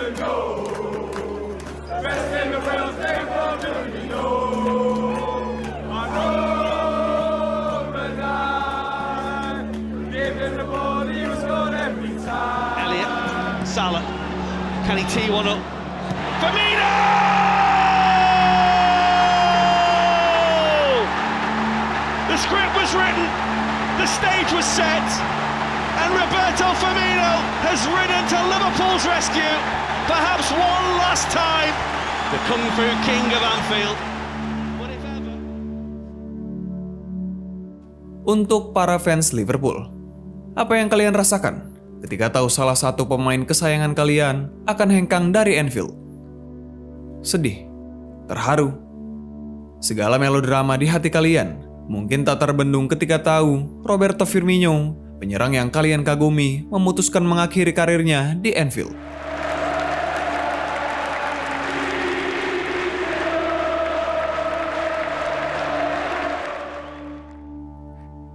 Elliot, Salah, can he tee one up? Firmino! The script was written, the stage was set, and Roberto Firmino has ridden to Liverpool's rescue, perhaps one last time. The Kung Fu King of Anfield. What if ever? Untuk para fans Liverpool, apa yang kalian rasakan ketika tahu salah satu pemain kesayangan kalian akan hengkang dari Anfield? Sedih, terharu, segala melodrama di hati kalian mungkin tak terbendung ketika tahu Roberto Firmino, penyerang yang kalian kagumi, memutuskan mengakhiri karirnya di Anfield.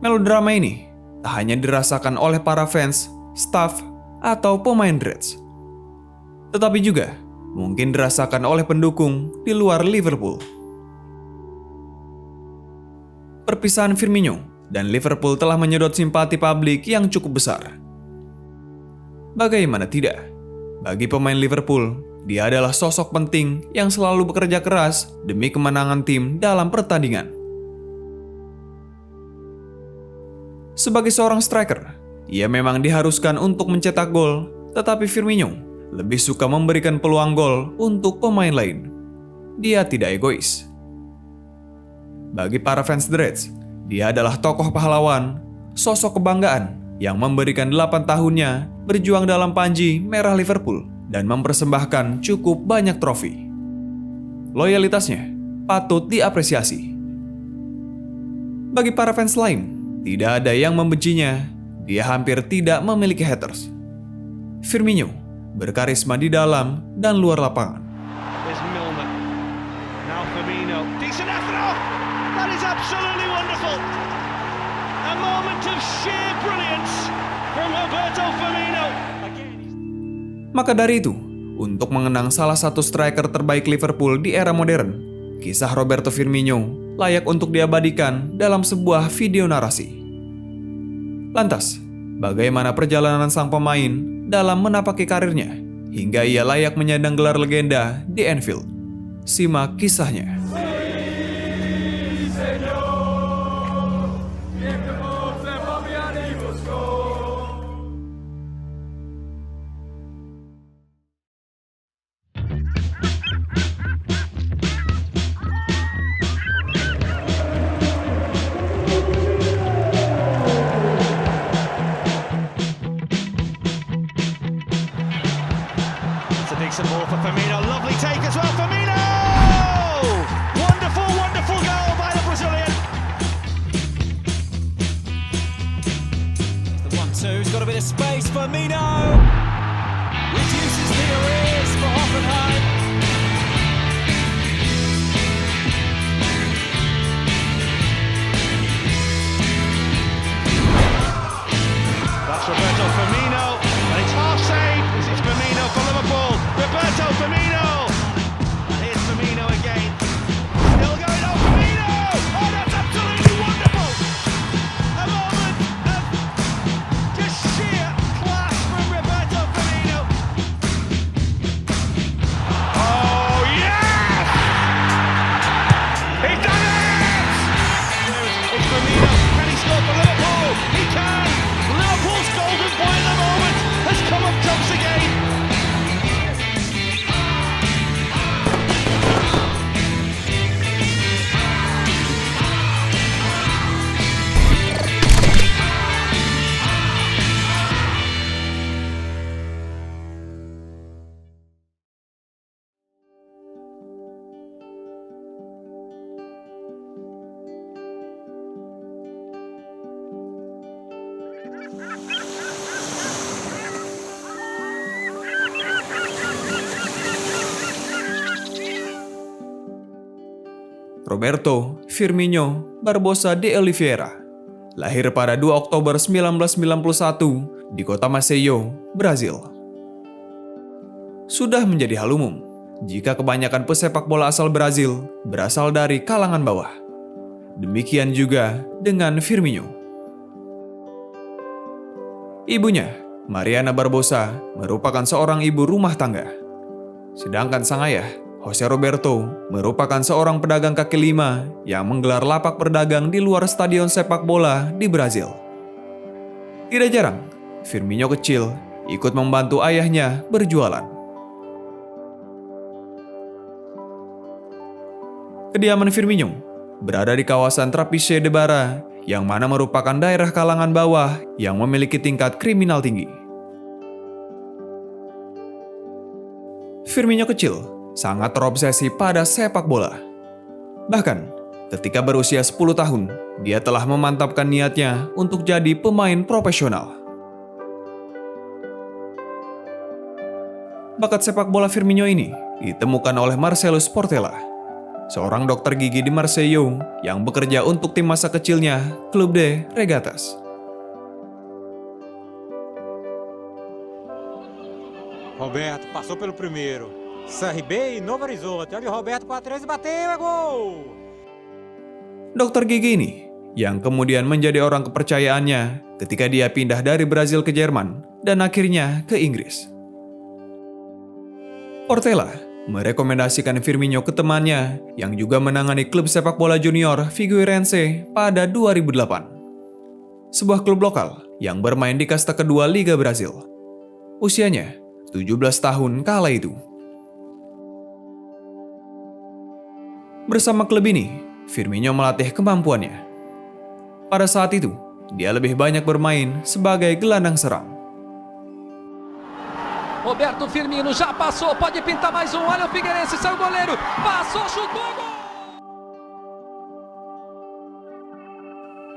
Melodrama ini tak hanya dirasakan oleh para fans, staff, atau pemain Reds, tetapi juga mungkin dirasakan oleh pendukung di luar Liverpool. Perpisahan Firmino dan Liverpool telah menyedot simpati publik yang cukup besar. Bagaimana tidak? Bagi pemain Liverpool, dia adalah sosok penting yang selalu bekerja keras demi kemenangan tim dalam pertandingan. Sebagai seorang striker, ia memang diharuskan untuk mencetak gol, tetapi Firmino lebih suka memberikan peluang gol untuk pemain lain. Dia tidak egois. Bagi para fans The Reds, dia adalah tokoh pahlawan, sosok kebanggaan yang memberikan 8 tahunnya berjuang dalam panji merah Liverpool dan mempersembahkan cukup banyak trofi. Loyalitasnya patut diapresiasi. Bagi para fans lain, tidak ada yang membencinya. Dia hampir tidak memiliki haters. Firmino berkarisma di dalam dan luar lapangan. There's Milner. Now Firmino. Decent effort. Oh, that is absolutely wonderful. A moment of sheer brilliance from Roberto Firmino. Maka dari itu, untuk mengenang salah satu striker terbaik Liverpool di era modern, kisah Roberto Firmino layak untuk diabadikan dalam sebuah video narasi. Lantas, bagaimana perjalanan sang pemain dalam menapaki karirnya hingga ia layak menyandang gelar legenda di Anfield? Simak kisahnya. Decent ball for Firmino, lovely take as well, Firmino! Wonderful, wonderful goal by the Brazilian. The 1-2, he's got a bit of space, Firmino! Reduces the arrears for Hoffenheim. That's Roberto Firmino, and it's half saved. This is Firmino for Liverpool. Roberto Firmino! And here's Firmino again. Still going on Firmino! Oh, that's absolutely wonderful! A moment of just sheer class from Roberto Firmino. Oh, yes! He's done it! It's Firmino. Can he score for Liverpool? He can! Liverpool's golden boy at the moment has come up trumps again. Roberto Firmino Barbosa de Oliveira lahir pada 2 Oktober 1991 di kota Maceió, Brazil. sudah menjadi hal umum jika kebanyakan pesepak bola asal Brazil berasal dari kalangan bawah. Demikian juga dengan Firmino. Ibunya, Mariana Barbosa, merupakan seorang ibu rumah tangga. Sedangkan sang ayah, Jose Roberto, merupakan seorang pedagang kaki lima yang menggelar lapak berdagang di luar stadion sepak bola di Brazil. Tidak jarang, Firmino kecil ikut membantu ayahnya berjualan. Kediaman Firmino berada di kawasan Trapiche de Barra, yang mana merupakan daerah kalangan bawah yang memiliki tingkat kriminal tinggi. Firmino kecil sangat terobsesi pada sepak bola. Bahkan, ketika berusia 10 tahun, dia telah memantapkan niatnya untuk jadi pemain profesional. Bakat sepak bola Firmino ini ditemukan oleh Marcelo Sportela, seorang dokter gigi di Marseille yang bekerja untuk tim masa kecilnya, Club de Regatas. Roberto passou pelo primeiro. CRB e Novo Horizonte. Olha o Roberto para trás e bateu, é gol! Dokter gigi ini yang kemudian menjadi orang kepercayaannya ketika dia pindah dari Brazil ke Jerman dan akhirnya ke Inggris. Portela merekomendasikan Firmino ke temannya yang juga menangani klub sepak bola junior Figueirense pada 2008. Sebuah klub lokal yang bermain di kasta kedua Liga Brazil. Usianya 17 tahun kala itu. Bersama klub ini, Firmino melatih kemampuannya. Pada saat itu, dia lebih banyak bermain sebagai gelandang serang. Roberto Firmino já passou, pode pintar mais um, olha o Figueirense, saiu o goleiro, passou, chutou, gol!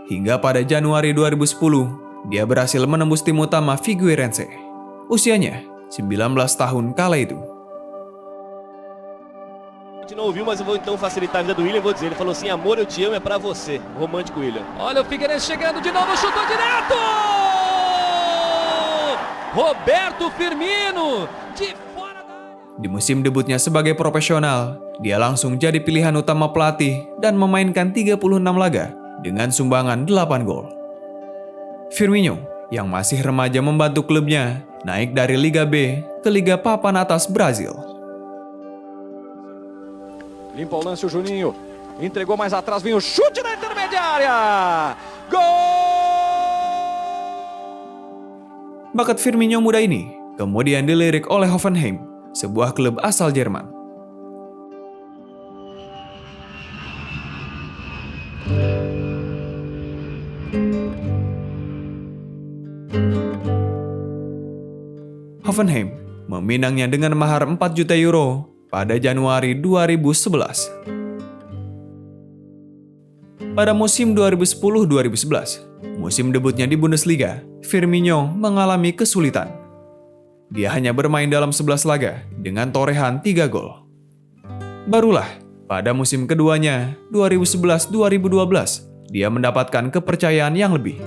Hingga pada Januari 2010, dia berhasil menembus tim utama Figueirense. Usianya 19 tahun kala itu. A gente não ouviu, mas eu vou então facilitar a vida do William, vou dizer, ele falou assim, amor, eu te amo, é pra você, romântico William. Olha o Figueirense chegando de novo, chutou direto! Roberto Firmino, de fora da área. Di musim debutnya sebagai profesional, dia langsung jadi pilihan utama pelatih dan memainkan 36 laga dengan sumbangan 8 gol. Firmino, yang masih remaja membantu klubnya naik dari Liga B ke Liga Papan Atas Brazil. Limpa o lance o Juninho, entregou mais atrás, vem o chute na intermediária! Gol! Bakat Firmino muda ini kemudian dilirik oleh Hoffenheim, sebuah klub asal Jerman. Hoffenheim meminangnya dengan mahar 4 juta euro pada Januari 2011. Pada musim 2010-2011, musim debutnya di Bundesliga, Firmino mengalami kesulitan. Dia hanya bermain dalam 11 laga dengan torehan 3 gol. Barulah pada musim keduanya, 2011-2012, dia mendapatkan kepercayaan yang lebih.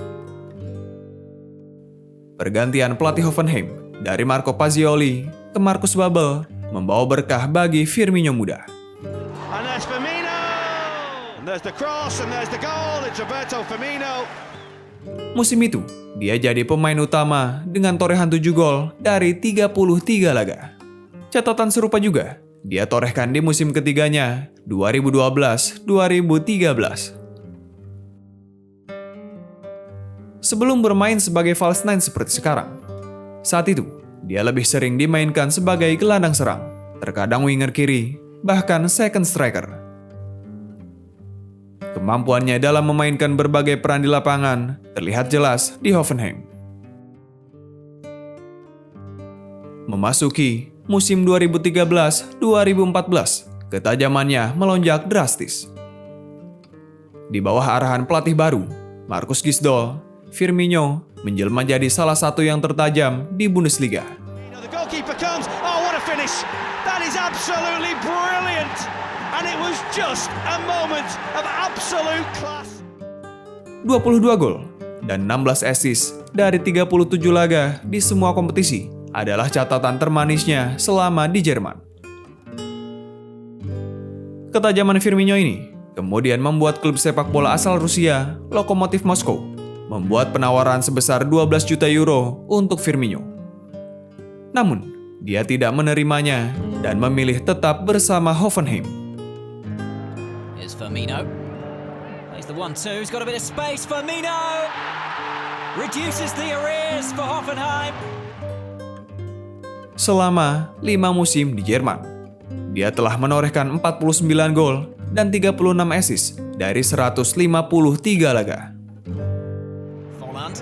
Pergantian pelatih Hoffenheim dari Marco Pazioli ke Marcus Babbel membawa berkah bagi Firmino muda. And there's Firmino! And there's the cross and there's the goal. It's Roberto Firmino. Musim itu, dia jadi pemain utama dengan torehan 7 gol dari 33 laga. Catatan serupa juga dia torehkan di musim ketiganya, 2012-2013. Sebelum bermain sebagai false nine seperti sekarang, saat itu dia lebih sering dimainkan sebagai gelandang serang, terkadang winger kiri, bahkan second striker. Kemampuannya dalam memainkan berbagai peran di lapangan terlihat jelas di Hoffenheim. Memasuki musim 2013-2014, ketajamannya melonjak drastis. Di bawah arahan pelatih baru, Markus Gisdol, Firmino menjelma jadi salah satu yang tertajam di Bundesliga. The goalkeeper comes. Oh, what a finish! That is absolutely brilliant! And it was just a moment of absolute class. 22 gol dan 16 assist dari 37 laga di semua kompetisi adalah catatan termanisnya selama di Jerman. Ketajaman Firmino ini kemudian membuat klub sepak bola asal Rusia, Lokomotiv Moskow, membuat penawaran sebesar 12 juta euro untuk Firmino. Namun, dia tidak menerimanya dan memilih tetap bersama Hoffenheim. Here's Firmino. Plays the 1-2. He's got a bit of space. Firmino reduces the arrears for Hoffenheim. Selama 5 musim di Jerman, dia telah menorehkan 49 gol dan 36 assist dari 153 laga. Volland.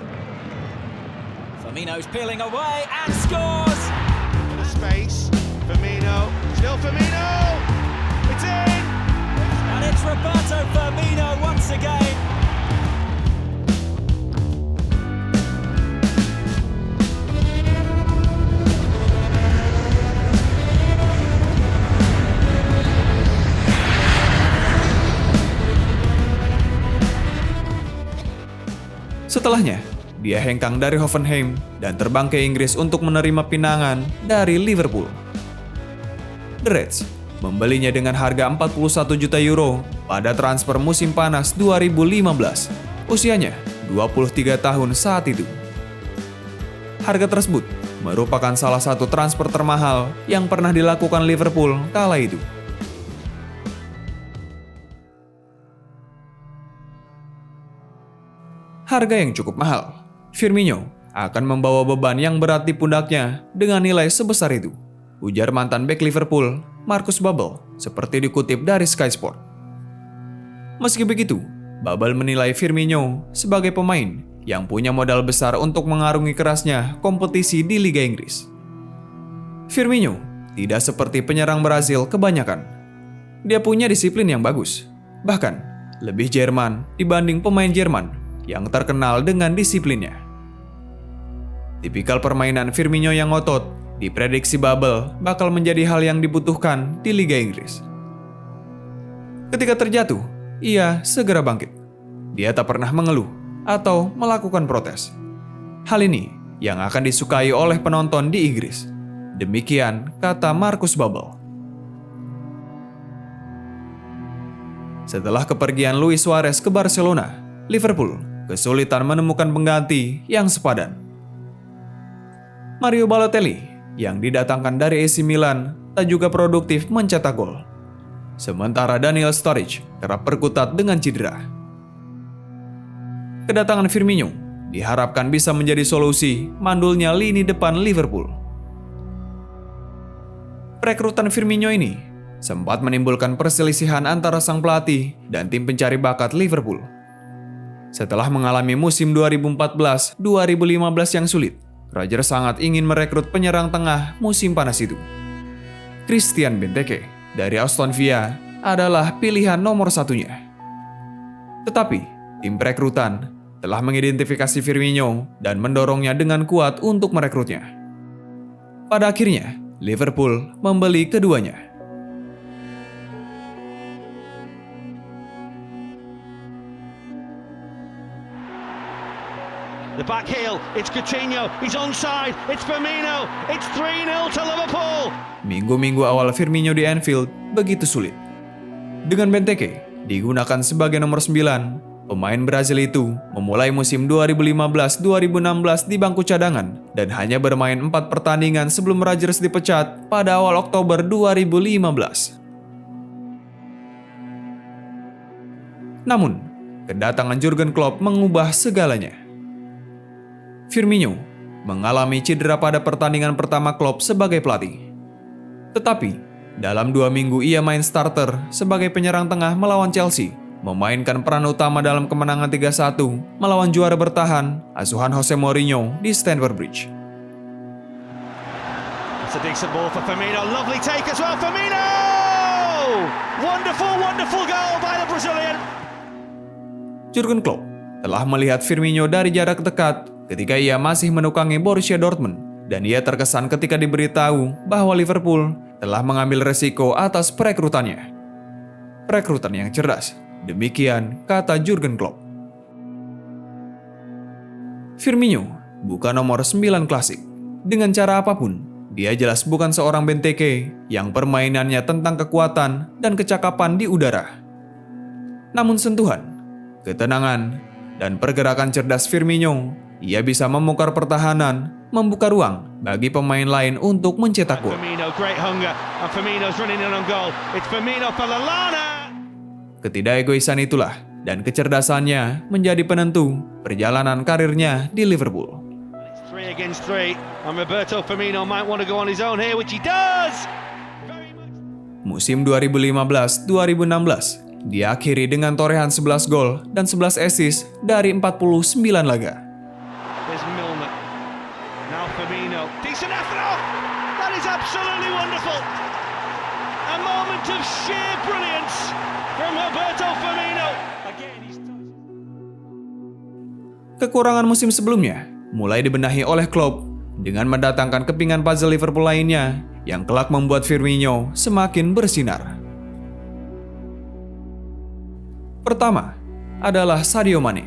Firmino's peeling away and scores. The space. Firmino. Still Firmino. It's in. And it's Roberto Firmino once again. Setelahnya, dia hengkang dari Hoffenheim dan terbang ke Inggris untuk menerima pinangan dari Liverpool. The Reds membelinya dengan harga 41 juta euro pada transfer musim panas 2015. Usianya 23 tahun saat itu. Harga tersebut merupakan salah satu transfer termahal yang pernah dilakukan Liverpool kala itu. Harga yang cukup mahal, Firmino akan membawa beban yang berat di pundaknya dengan nilai sebesar itu, ujar mantan bek Liverpool, Marcus Babbel, seperti dikutip dari Sky Sport. Meski begitu, Babbel menilai Firmino sebagai pemain yang punya modal besar untuk mengarungi kerasnya kompetisi di Liga Inggris. Firmino tidak seperti penyerang Brazil kebanyakan. Dia punya disiplin yang bagus, bahkan lebih Jerman dibanding pemain Jerman yang terkenal dengan disiplinnya. Tipikal permainan Firmino yang ngotot diprediksi Babbel bakal menjadi hal yang dibutuhkan di Liga Inggris. Ketika terjatuh, ia segera bangkit. Dia tak pernah mengeluh atau melakukan protes. Hal ini yang akan disukai oleh penonton di Inggris. Demikian kata Marcus Babbel. Setelah kepergian Luis Suarez ke Barcelona, Liverpool kesulitan menemukan pengganti yang sepadan. Mario Balotelli yang didatangkan dari AC Milan tak juga produktif mencetak gol. Sementara Daniel Sturridge kerap berkutat dengan cedera. Kedatangan Firmino diharapkan bisa menjadi solusi mandulnya lini depan Liverpool. Perekrutan Firmino ini sempat menimbulkan perselisihan antara sang pelatih dan tim pencari bakat Liverpool. Setelah mengalami musim 2014-2015 yang sulit, Roger sangat ingin merekrut penyerang tengah musim panas itu. Christian Benteke dari Aston Villa adalah pilihan nomor satunya. Tetapi, tim perekrutan telah mengidentifikasi Firmino dan mendorongnya dengan kuat untuk merekrutnya. Pada akhirnya, Liverpool membeli keduanya. The back heel, it's Coutinho, he's onside, it's Firmino, it's 3-0 to Liverpool. Minggu-minggu awal Firmino di Anfield begitu sulit. Dengan Benteke digunakan sebagai nomor 9, pemain Brazil itu memulai musim 2015-2016 di bangku cadangan dan hanya bermain 4 pertandingan sebelum Rodgers dipecat pada awal Oktober 2015. Namun, kedatangan Jurgen Klopp mengubah segalanya. Firmino mengalami cedera pada pertandingan pertama Klopp sebagai pelatih. Tetapi, dalam 2 minggu ia main starter sebagai penyerang tengah melawan Chelsea, memainkan peran utama dalam kemenangan 3-1 melawan juara bertahan asuhan Jose Mourinho di Stamford Bridge. It's a decent ball for Firmino, lovely take as well, Firmino! Wonderful goal by the Brazilian. Jurgen Klopp telah melihat Firmino dari jarak dekat ketika ia masih menukangi Borussia Dortmund, dan ia terkesan ketika diberitahu bahwa Liverpool telah mengambil resiko atas perekrutannya. Perekrutan yang cerdas, demikian kata Jurgen Klopp. Firmino bukan nomor 9 klasik, Dengan cara apapun, dia jelas bukan seorang Benteke yang permainannya tentang kekuatan dan kecakapan di udara. Namun sentuhan, ketenangan, dan pergerakan cerdas Firmino, ia bisa membongkar pertahanan, membuka ruang bagi pemain lain untuk mencetak gol. Firmino, great hunger, and Firmino's running in on goal. It's Firmino for Lallana. Ketidakegoisan itulah dan kecerdasannya menjadi penentu perjalanan karirnya di Liverpool. 3 against 3, and Roberto Firmino might want to go on his own here, which he does. Musim 2015-2016 diakhiri dengan torehan 11 gol dan 11 assist dari 49 laga. There's Milner. Now Firmino. Decent effort. Oh, that is absolutely wonderful. A moment of sheer brilliance from Roberto Firmino. Again, he's Kekurangan musim sebelumnya mulai dibenahi oleh Klopp dengan mendatangkan kepingan puzzle Liverpool lainnya yang kelak membuat Firmino semakin bersinar. Pertama adalah Sadio Mane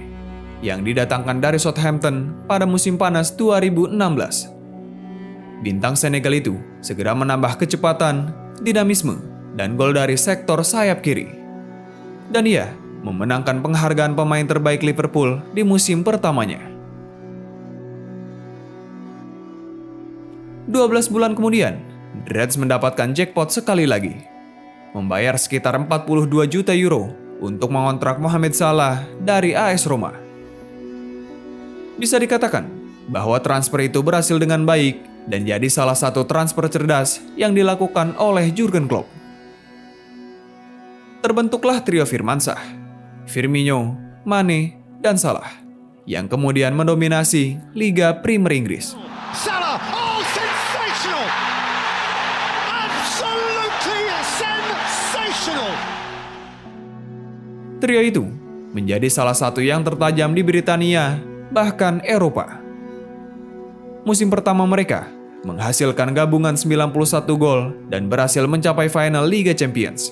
yang didatangkan dari Southampton pada musim panas 2016. Bintang Senegal itu segera menambah kecepatan, dinamisme, dan gol dari sektor sayap kiri. Dan ia memenangkan penghargaan pemain terbaik Liverpool di musim pertamanya. 12 bulan kemudian, The Reds mendapatkan jackpot sekali lagi, membayar sekitar 42 juta euro untuk mengontrak Mohamed Salah dari AS Roma. Bisa dikatakan bahwa transfer itu berhasil dengan baik dan jadi salah satu transfer cerdas yang dilakukan oleh Jurgen Klopp. Terbentuklah trio Firmansyah, Firmino, Mane, dan Salah yang kemudian mendominasi Liga Premier Inggris. Salah, oh sensational! Absolutely sensational! Trio itu menjadi salah satu yang tertajam di Britania, bahkan Eropa. Musim pertama mereka menghasilkan gabungan 91 gol dan berhasil mencapai final Liga Champions.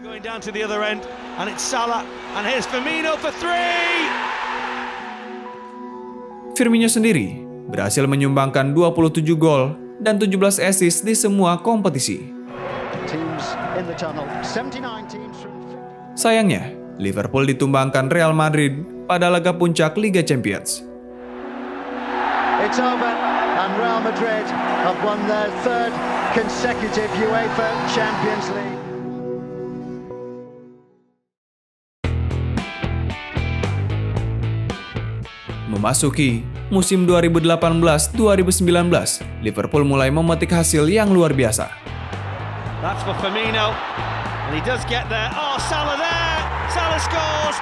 Going down to the other end, and it's Salah, and here's Firmino for 3! Firmino sendiri berhasil menyumbangkan 27 gol dan 17 assist di semua kompetisi. Sayangnya, Liverpool ditumbangkan Real Madrid pada laga puncak Liga Champions. It's over, and Real Madrid have won their third consecutive UEFA Champions League. Memasuki musim 2018-2019, Liverpool mulai memetik hasil yang luar biasa. That's for Firmino, and he does get there. Oh, Salah there! Salah scores!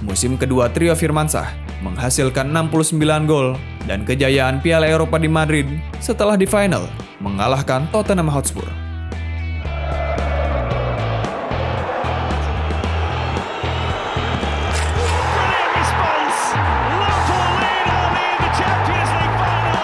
Musim kedua trio Firmansyah menghasilkan 69 gol dan kejayaan Piala Eropa di Madrid setelah di final mengalahkan Tottenham Hotspur. Brilliant response! Liverpool lead early in the Champions League final!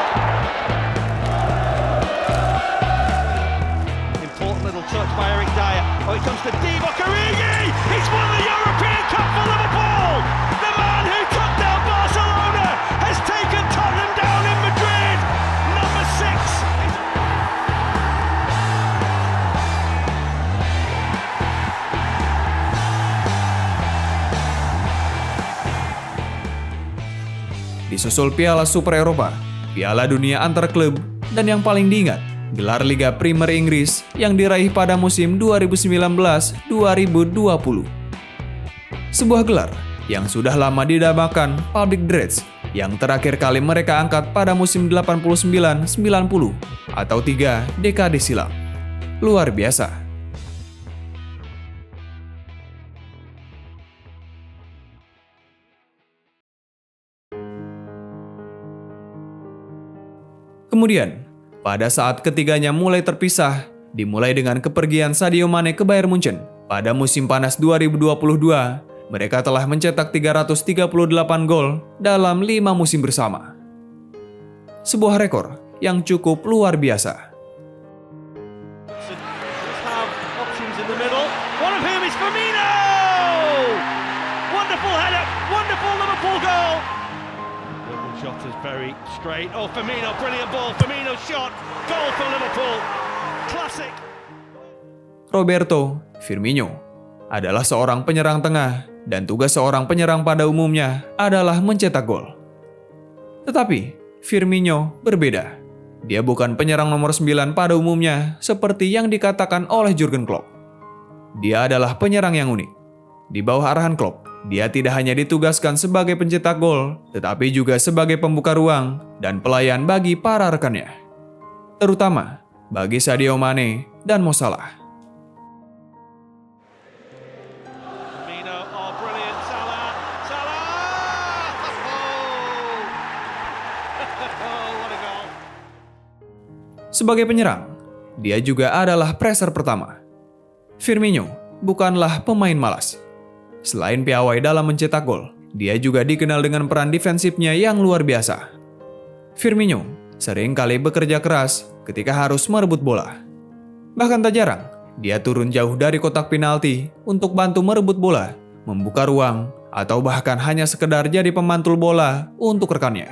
Important little touch by Eric Dyer. Oh, it comes to Divock Origi! He's won the European Cup for Liverpool! The man who took down Barcelona has taken Tottenham down in Madrid! Number 6! Disusul Piala Super Eropa, Piala Dunia antar klub, dan yang paling diingat, gelar Liga Premier Inggris yang diraih pada musim 2019-2020. Sebuah gelar yang sudah lama didambakan Public Dreads yang terakhir kali mereka angkat pada musim 89-90 atau 3 dekade silam. Luar biasa. Kemudian, pada saat ketiganya mulai terpisah, dimulai dengan kepergian Sadio Mane ke Bayern Munchen. Pada musim panas 2022, mereka telah mencetak 338 gol dalam 5 musim bersama. Sebuah rekor yang cukup luar biasa. Have options in the middle. One of whom is Firmino! Wonderful header, wonderful Liverpool goal! Liverpool Shot is very straight. Oh, Firmino, brilliant ball. Firmino shot. Goal for Liverpool. Classic. Roberto Firmino adalah seorang penyerang tengah dan tugas seorang penyerang pada umumnya adalah mencetak gol. Tetapi Firmino berbeda. Dia bukan penyerang nomor 9 pada umumnya seperti yang dikatakan oleh Jurgen Klopp. Dia adalah penyerang yang unik. Di bawah arahan Klopp, dia tidak hanya ditugaskan sebagai pencetak gol, tetapi juga sebagai pembuka ruang dan pelayan bagi para rekannya. Terutama bagi Sadio Mane dan Mo Salah. Firmino, oh brilliant, Salah. Salah! Oh, what a goal. Sebagai penyerang, dia juga adalah pressure pertama. Firmino bukanlah pemain malas. Selain piawai dalam mencetak gol, dia juga dikenal dengan peran defensifnya yang luar biasa. Firmino sering kali bekerja keras ketika harus merebut bola. Bahkan tak jarang, dia turun jauh dari kotak penalti untuk bantu merebut bola, membuka ruang, atau bahkan hanya sekedar jadi pemantul bola untuk rekannya.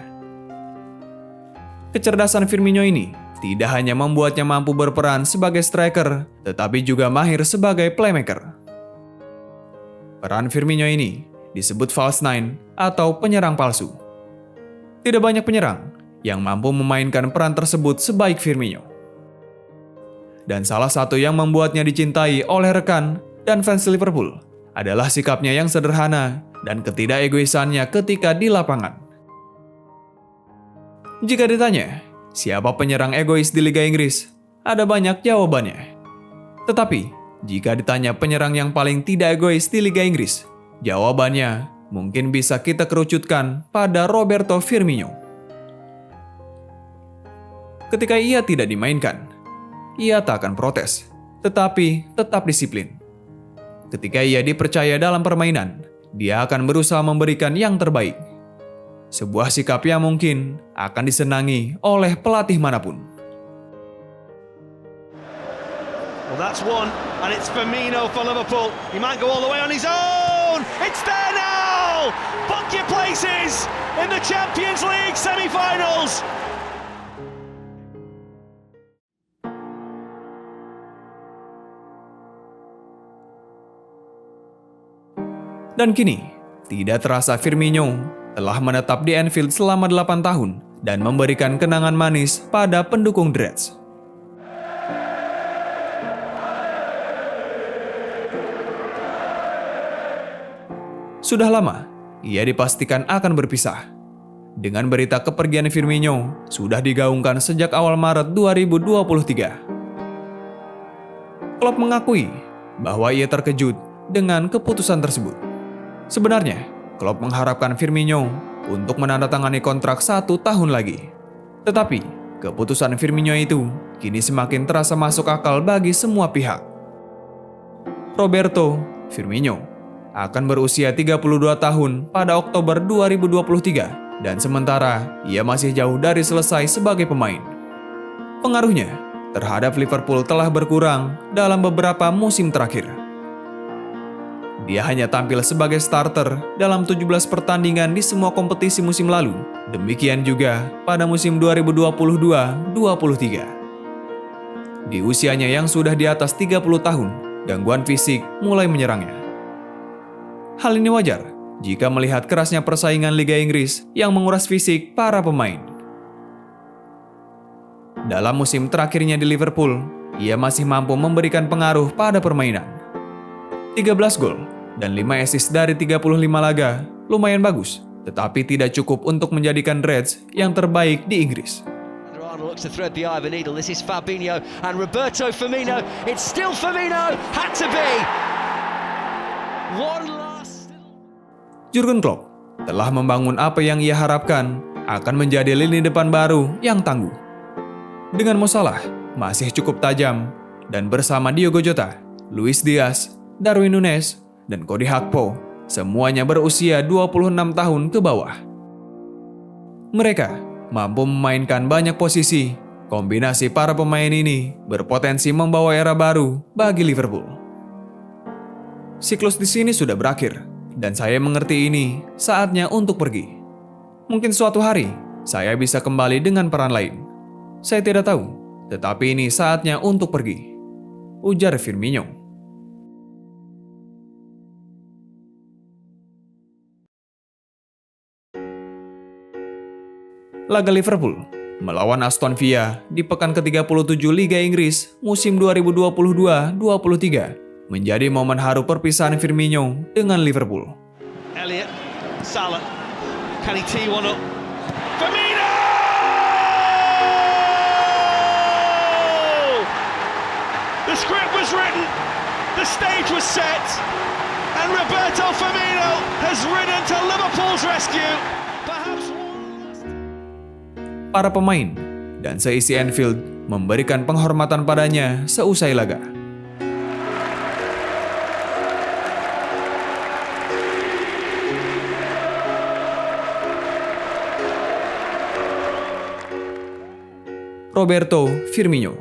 Kecerdasan Firmino ini tidak hanya membuatnya mampu berperan sebagai striker, tetapi juga mahir sebagai playmaker. Peran Firmino ini disebut false nine atau penyerang palsu. Tidak banyak penyerang yang mampu memainkan peran tersebut sebaik Firmino. Dan salah satu yang membuatnya dicintai oleh rekan dan fans Liverpool adalah sikapnya yang sederhana dan ketidakegoisannya ketika di lapangan. Jika ditanya, siapa penyerang egois di Liga Inggris? Ada banyak jawabannya. Tetapi, jika ditanya penyerang yang paling tidak egois di Liga Inggris, jawabannya mungkin bisa kita kerucutkan pada Roberto Firmino. Ketika ia tidak dimainkan, ia tak akan protes, tetapi tetap disiplin. Ketika ia dipercaya dalam permainan, dia akan berusaha memberikan yang terbaik. Sebuah sikap yang mungkin akan disenangi oleh pelatih manapun. Well, that's one, and it's Firmino for Liverpool. He might go all the way on his own. It's there now! Book your places in the Champions League semi-finals. Dan kini, tidak terasa Firmino telah menetap di Anfield selama 8 tahun dan memberikan kenangan manis pada pendukung The Reds. Sudah lama, ia dipastikan akan berpisah. Dengan berita kepergian Firmino sudah digaungkan sejak awal Maret 2023. Klopp mengakui bahwa ia terkejut dengan keputusan tersebut. Sebenarnya, Klopp mengharapkan Firmino untuk menandatangani kontrak 1 tahun lagi. Tetapi, keputusan Firmino itu kini semakin terasa masuk akal bagi semua pihak. Roberto Firmino akan berusia 32 tahun pada Oktober 2023 dan sementara ia masih jauh dari selesai sebagai pemain. Pengaruhnya terhadap Liverpool telah berkurang dalam beberapa musim terakhir. Dia hanya tampil sebagai starter dalam 17 pertandingan di semua kompetisi musim lalu. Demikian juga pada musim 2022-23. Di usianya yang sudah di atas 30 tahun, gangguan fisik mulai menyerangnya. Hal ini wajar jika melihat kerasnya persaingan Liga Inggris yang menguras fisik para pemain. Dalam musim terakhirnya di Liverpool, ia masih mampu memberikan pengaruh pada permainan. 13 gol dan 5 assist dari 35 laga lumayan bagus, tetapi tidak cukup untuk menjadikan Reds yang terbaik di Inggris. Looks to thread the eye of a needle. This is Fabinho and Roberto Firmino. It's still Firmino. Had to be. One last. Jurgen Klopp telah membangun apa yang ia harapkan akan menjadi lini depan baru yang tangguh. Dengan Mo Salah masih cukup tajam dan bersama Diogo Jota, Luis Diaz, Darwin Núñez, dan Cody Gakpo, semuanya berusia 26 tahun ke bawah. Mereka mampu memainkan banyak posisi. Kombinasi para pemain ini berpotensi membawa era baru bagi Liverpool. Siklus di sini sudah berakhir, dan saya mengerti ini saatnya untuk pergi. Mungkin suatu hari saya bisa kembali dengan peran lain. Saya tidak tahu, tetapi ini saatnya untuk pergi, ujar Firmino. Laga Liverpool melawan Aston Villa di pekan ke-37 Liga Inggris musim 2022-23 menjadi momen haru perpisahan Firmino dengan Liverpool. Elliot, Salah, can he tee one up? Firmino! The script was written, the stage was set, and Roberto Firmino has ridden to Liverpool's rescue. Perhaps Para pemain dan seisi Anfield memberikan penghormatan padanya seusai laga. Roberto Firmino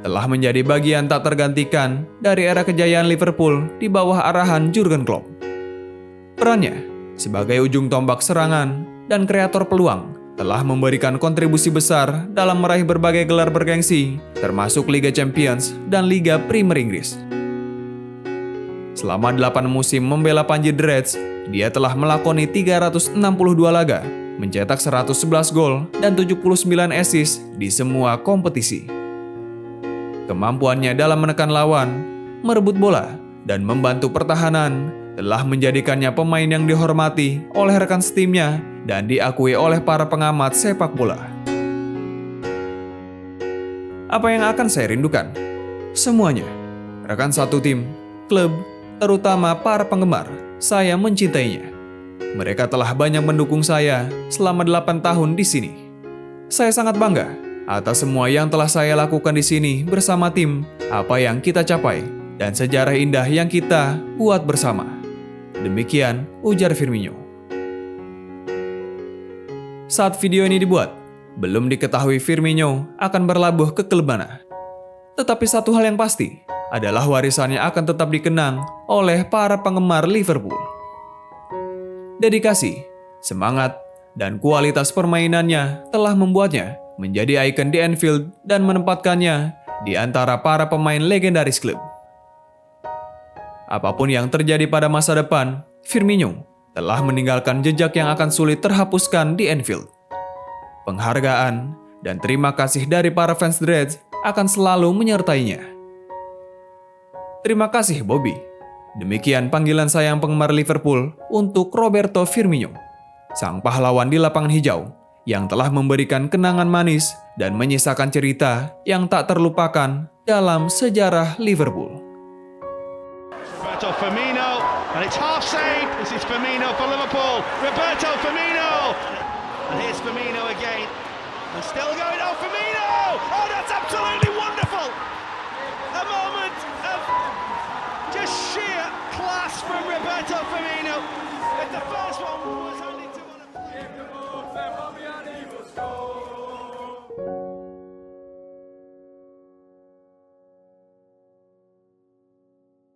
telah menjadi bagian tak tergantikan dari era kejayaan Liverpool di bawah arahan Jurgen Klopp. Perannya sebagai ujung tombak serangan dan kreator peluang telah memberikan kontribusi besar dalam meraih berbagai gelar bergengsi, termasuk Liga Champions dan Liga Premier Inggris. Selama 8 musim membela Panji The Reds, dia telah melakoni 362 laga, mencetak 111 gol dan 79 assist di semua kompetisi. Kemampuannya dalam menekan lawan, merebut bola, dan membantu pertahanan telah menjadikannya pemain yang dihormati oleh rekan setimnya dan diakui oleh para pengamat sepak bola. Apa yang akan saya rindukan? Semuanya. Rekan satu tim, klub, terutama para penggemar, saya mencintainya. Mereka telah banyak mendukung saya selama 8 tahun di sini. Saya sangat bangga atas semua yang telah saya lakukan di sini bersama tim, apa yang kita capai, dan sejarah indah yang kita buat bersama. Demikian ujar Firmino. Saat video ini dibuat, belum diketahui Firmino akan berlabuh ke klub mana. Tetapi satu hal yang pasti adalah warisannya akan tetap dikenang oleh para penggemar Liverpool. Dedikasi, semangat, dan kualitas permainannya telah membuatnya menjadi ikon di Anfield dan menempatkannya di antara para pemain legendaris klub. Apapun yang terjadi pada masa depan, Firmino telah meninggalkan jejak yang akan sulit terhapuskan di Anfield. Penghargaan dan terima kasih dari para fans The Reds akan selalu menyertainya. Terima kasih, Bobby. Demikian panggilan sayang penggemar Liverpool untuk Roberto Firmino, sang pahlawan di lapangan hijau yang telah memberikan kenangan manis dan menyisakan cerita yang tak terlupakan dalam sejarah Liverpool. Roberto Firmino, and it's half saved. This is Firmino for Liverpool. Roberto Firmino, and here's Firmino again, and still going. Oh, Firmino! Oh, that's absolutely wonderful. A moment of just sheer class from Roberto Firmino. But the first one was.